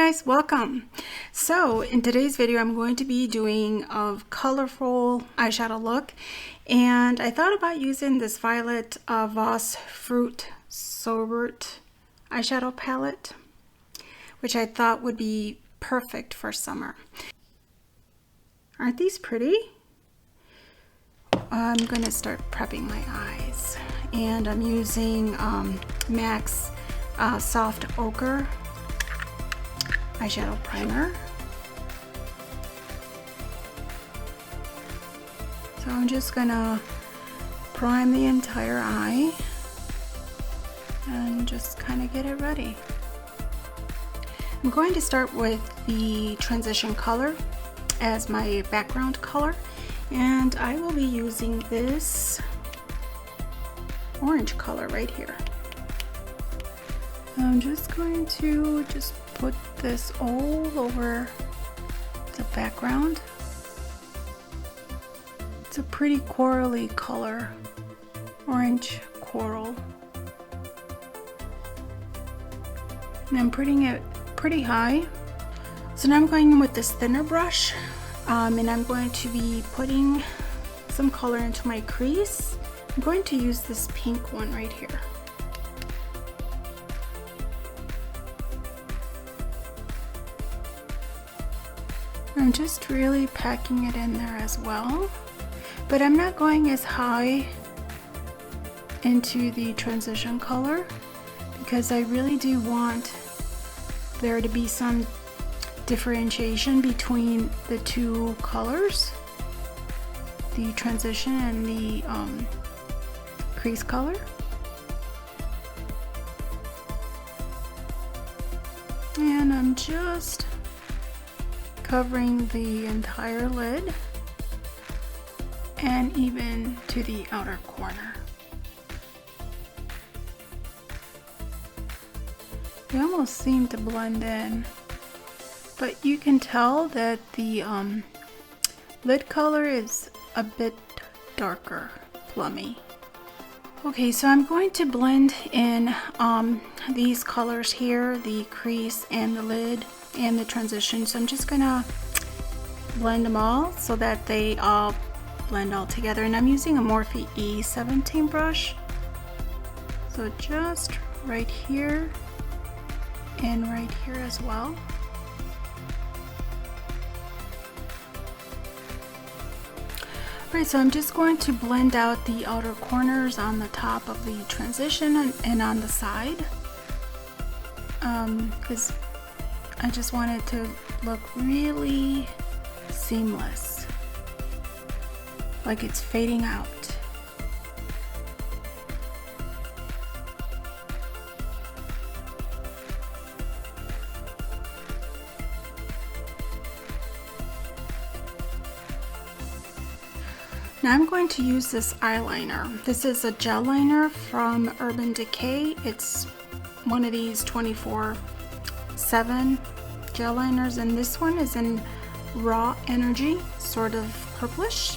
guys, welcome. So in today's video I'm going to be doing a colorful eyeshadow look, and I thought about using this violet Voss Fruit Sorbert eyeshadow palette, which I thought would be perfect for summer. Aren't these pretty? I'm going to start prepping my eyes, and I'm using MAC's Soft Ochre eyeshadow primer. So I'm just gonna prime the entire eye and just kind of get it ready. I'm going to start with the transition color as my background color, and I will be using this orange color right here. I'm just going to put this all over the background. It's a pretty corally color, orange coral. And I'm putting it pretty high. So now I'm going in with this thinner brush, and I'm going to be putting some color into my crease. I'm going to use this pink one right here. I'm just really packing it in there as well, but I'm not going as high into the transition color because I really do want there to be some differentiation between the two colors, the transition and the crease color. And I'm just covering the entire lid and even to the outer corner. They almost seem to blend in, but you can tell that the lid color is a bit darker, plummy. Okay, so I'm going to blend in these colors here, the crease and the lid and the transition. So I'm just gonna blend them all so that they all blend all together, and I'm using a Morphe E17 brush. So just right here and right here as well. Alright, so I'm just going to blend out the outer corners on the top of the transition and on the side, because I just want it to look really seamless, like it's fading out. Now I'm going to use this eyeliner. This is a gel liner from Urban Decay. It's one of these 24/7 gel liners, and this one is in Raw Energy, sort of purplish.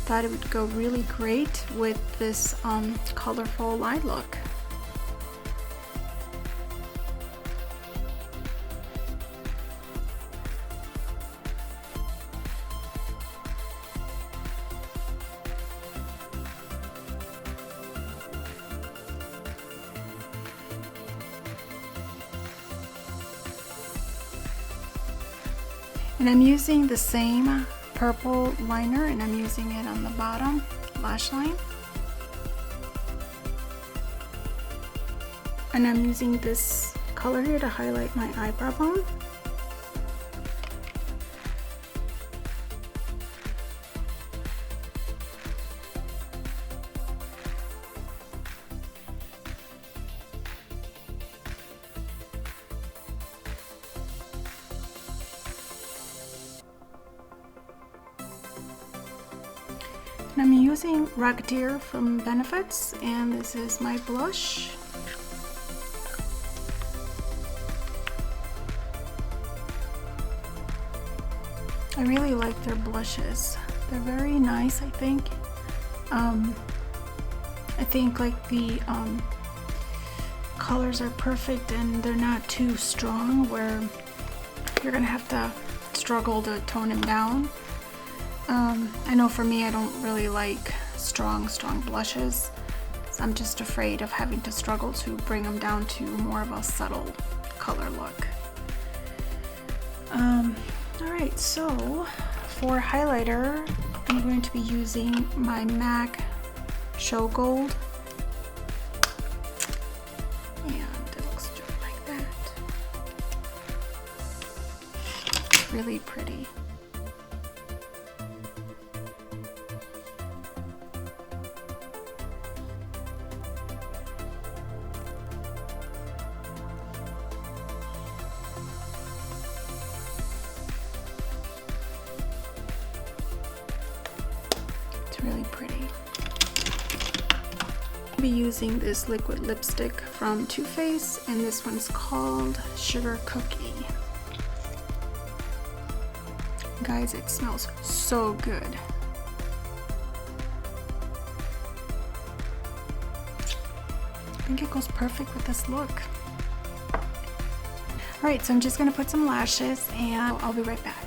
Thought it would go really great with this colorful eye look. And I'm using the same purple liner, and I'm using it on the bottom lash line. And I'm using this color here to highlight my eyebrow bone. And I'm using Rocketeer from Benefits, and this is my blush. I really like their blushes. They're very nice, I think. I think like the colors are perfect and they're not too strong, where you're gonna have to struggle to tone him down. I know for me, I don't really like strong blushes. So I'm just afraid of having to struggle to bring them down to more of a subtle color look. Alright, so for highlighter, I'm going to be using my MAC Show Gold. And it looks just like that. Really pretty. Really pretty. I'll be using this liquid lipstick from Too Faced, and this one's called Sugar Cookie. Guys, it smells so good. I think it goes perfect with this look. Alright, so I'm just going to put some lashes and I'll be right back.